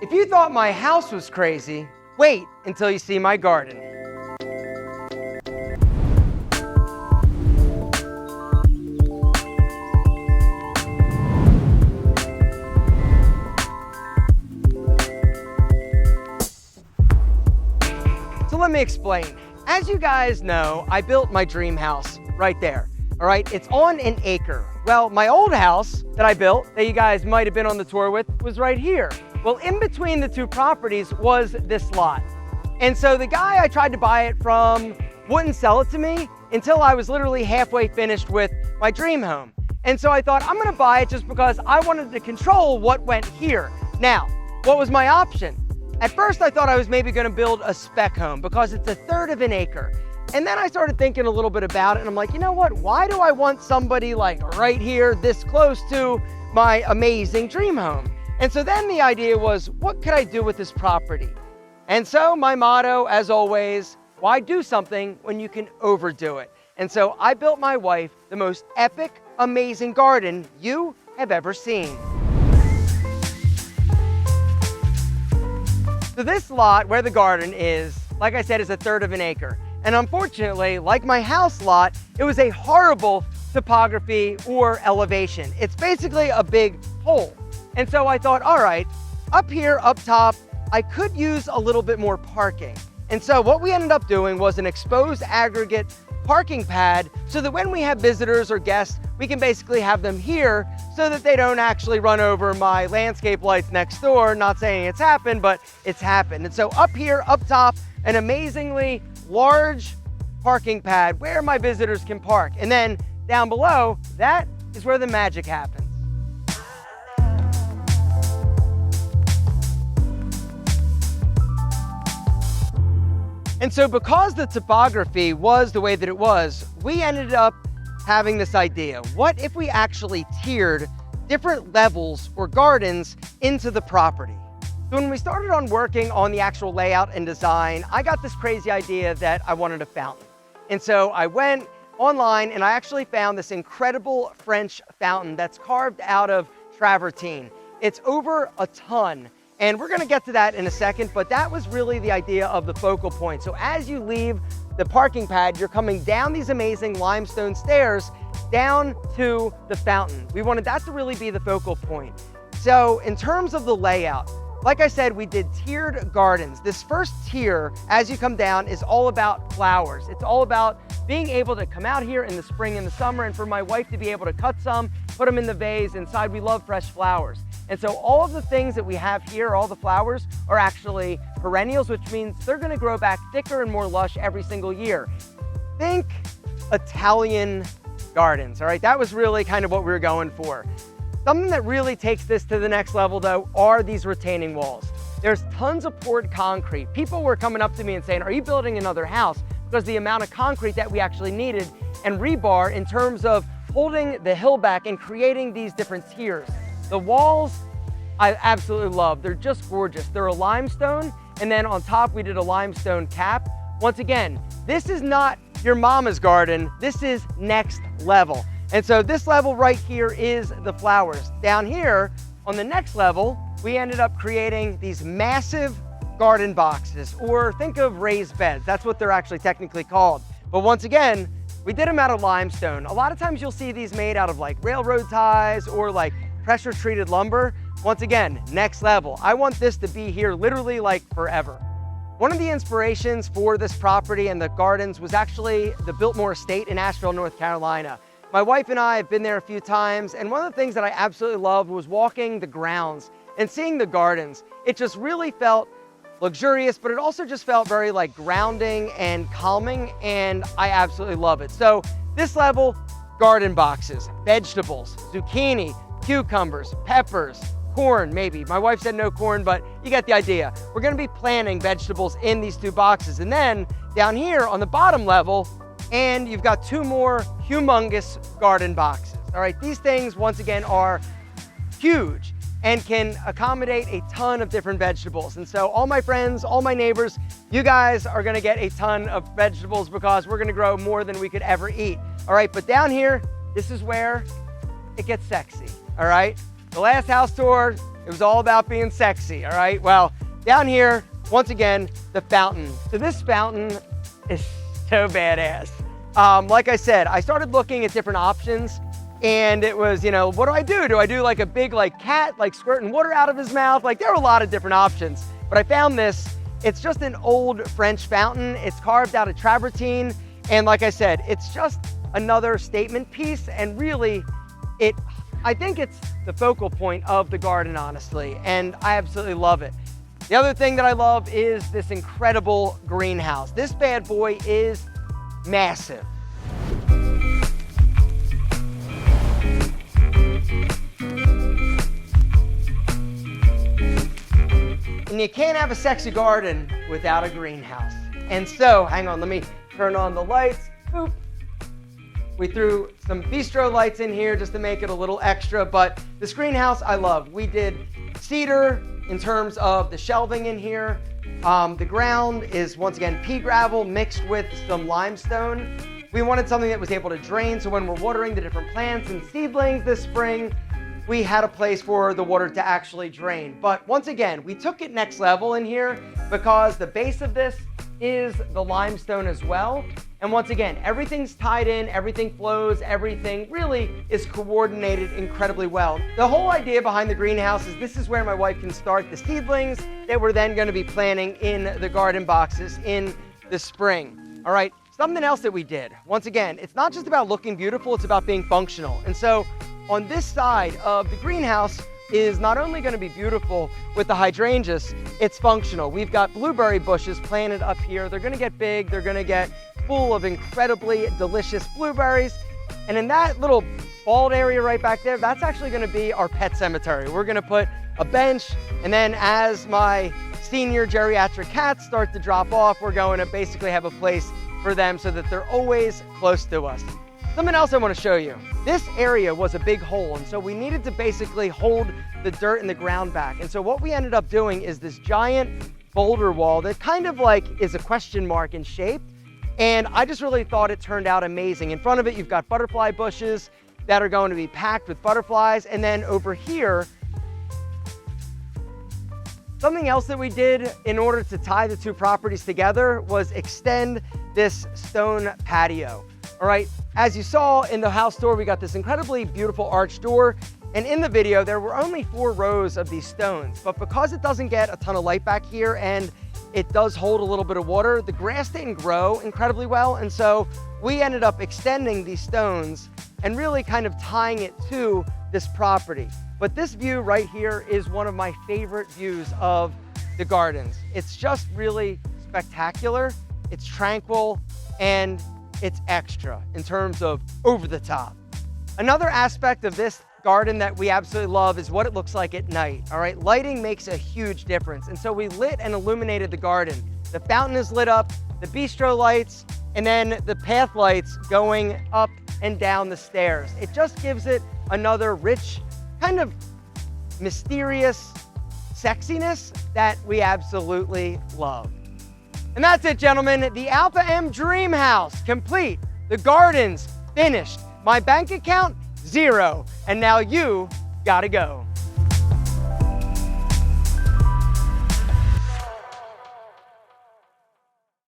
If you thought my house was crazy, wait until you see my garden. So let me explain. As you guys know, I built my dream house right there. All right, it's on an acre. Well, my old house that I built, that you guys might have been on the tour with, was right here. Well, in between the two properties was this lot. And so the guy I tried to buy it from wouldn't sell it to me until I was literally halfway finished with my dream home. And so I thought, I'm gonna buy it just because I wanted to control what went here. Now, what was my option? At first, I thought I was maybe gonna build a spec home because it's a third of an acre. And then I started thinking a little bit about it, and I'm like, you know what? Why do I want somebody like right here, this close to my amazing dream home? And so then the idea was, what could I do with this property? And so my motto, as always, why do something when you can overdo it? And so I built my wife the most epic, amazing garden you have ever seen. So this lot where the garden is, like I said, is a third of an acre. And unfortunately, like my house lot, it was a horrible topography or elevation. It's basically a big hole. And so I thought, all right, up here, up top, I could use a little bit more parking. And so what we ended up doing was an exposed aggregate parking pad so that when we have visitors or guests, we can basically have them here so that they don't actually run over my landscape lights next door. Not saying it's happened, but it's happened. And so up here, up top, an amazingly large parking pad where my visitors can park. And then down below, that is where the magic happens. And so because the topography was the way that it was, we ended up having this idea. What if we actually tiered different levels or gardens into the property? So when we started on working on the actual layout and design, I got this crazy idea that I wanted a fountain. And so I went online and I actually found this incredible French fountain that's carved out of travertine. It's over a ton. And we're gonna get to that in a second, but that was really the idea of the focal point. So as you leave the parking pad, you're coming down these amazing limestone stairs down to the fountain. We wanted that to really be the focal point. So in terms of the layout, like I said, we did tiered gardens. This first tier, as you come down, is all about flowers. It's all about being able to come out here in the spring and the summer, and for my wife to be able to cut some, put them in the vase. Inside, we love fresh flowers. And so all of the things that we have here, all the flowers, are actually perennials, which means they're gonna grow back thicker and more lush every single year. Think Italian gardens, all right? That was really kind of what we were going for. Something that really takes this to the next level, though, are these retaining walls. There's tons of poured concrete. People were coming up to me and saying, are you building another house? Because the amount of concrete that we actually needed, and rebar in terms of holding the hill back and creating these different tiers. The walls, I absolutely love. They're just gorgeous. They're a limestone, and then on top we did a limestone cap. Once again, this is not your mama's garden. This is next level. And so this level right here is the flowers. Down here, on the next level, we ended up creating these massive garden boxes, or think of raised beds. That's what they're actually technically called. But once again, we did them out of limestone. A lot of times you'll see these made out of like railroad ties or like pressure treated lumber. Once again, next level. I want this to be here literally like forever. One of the inspirations for this property and the gardens was actually the Biltmore Estate in Asheville, North Carolina. My wife and I have been there a few times, and one of the things that I absolutely loved was walking the grounds and seeing the gardens. It just really felt luxurious, but it also just felt very like grounding and calming, and I absolutely love it. So this level, garden boxes, vegetables, zucchini, cucumbers, peppers, corn, maybe. My wife said no corn, but you get the idea. We're gonna be planting vegetables in these two boxes. And then down here on the bottom level, and you've got two more humongous garden boxes. All right, these things, once again, are huge and can accommodate a ton of different vegetables. And so all my friends, all my neighbors, you guys are gonna get a ton of vegetables because we're gonna grow more than we could ever eat. All right, but down here, this is where it gets sexy, all right? The last house tour, It was all about being sexy, all right? Well, down here, once again, the fountain. So this fountain is so badass. Like I said, I started looking at different options, and it was, you know, what do I do? Do I do like a big like cat, like squirting water out of his mouth? Like there were a lot of different options, but I found this. It's just an old French fountain. It's carved out of travertine. And like I said, it's just another statement piece. And really, I think it's the focal point of the garden, honestly. And I absolutely love it. The other thing that I love is this incredible greenhouse. This bad boy is massive. And you can't have a sexy garden without a greenhouse. And so, hang on, let me turn on the lights. Boop. We threw some bistro lights in here just to make it a little extra, but this greenhouse I love. We did cedar in terms of the shelving in here. The ground is, once again, pea gravel mixed with some limestone. We wanted something that was able to drain, so when we're watering the different plants and seedlings this spring, we had a place for the water to actually drain. But once again, we took it next level in here because the base of this is the limestone as well. And once again, everything's tied in, everything flows, everything really is coordinated incredibly well. The whole idea behind the greenhouse is this is where my wife can start the seedlings that we're then going to be planting in the garden boxes in the spring. All right, something else that we did. Once again, it's not just about looking beautiful, it's about being functional. And so on this side of the greenhouse is not only going to be beautiful with the hydrangeas, it's functional. We've got blueberry bushes planted up here. They're going to get big. They're going to get full of incredibly delicious blueberries. And in that little bald area right back there, that's actually going to be our pet cemetery. We're going to put a bench, and then as my senior geriatric cats start to drop off, we're going to basically have a place for them so that they're always close to us. Something else I want to show you. This area was a big hole, and so we needed to basically hold the dirt in the ground back. And so what we ended up doing is this giant boulder wall that kind of like is a question mark in shape. And I just really thought it turned out amazing. In front of it, you've got butterfly bushes that are going to be packed with butterflies. And then over here, something else that we did in order to tie the two properties together was extend this stone patio. All right, as you saw in the house tour, we got this incredibly beautiful arched door. And in the video, there were only 4 rows of these stones. But because it doesn't get a ton of light back here and it does hold a little bit of water, the grass didn't grow incredibly well. And so we ended up extending these stones and really kind of tying it to this property. But this view right here is one of my favorite views of the gardens. It's just really spectacular. It's tranquil and it's extra in terms of over the top. Another aspect of this garden that we absolutely love is what it looks like at night. All right, lighting makes a huge difference. And so we lit and illuminated the garden. The fountain is lit up, the bistro lights, and then the path lights going up and down the stairs. It just gives it another rich, kind of mysterious sexiness that we absolutely love. And that's it, gentlemen. The Alpha M Dream House, complete. The gardens, finished. My bank account, 0. And now you gotta go.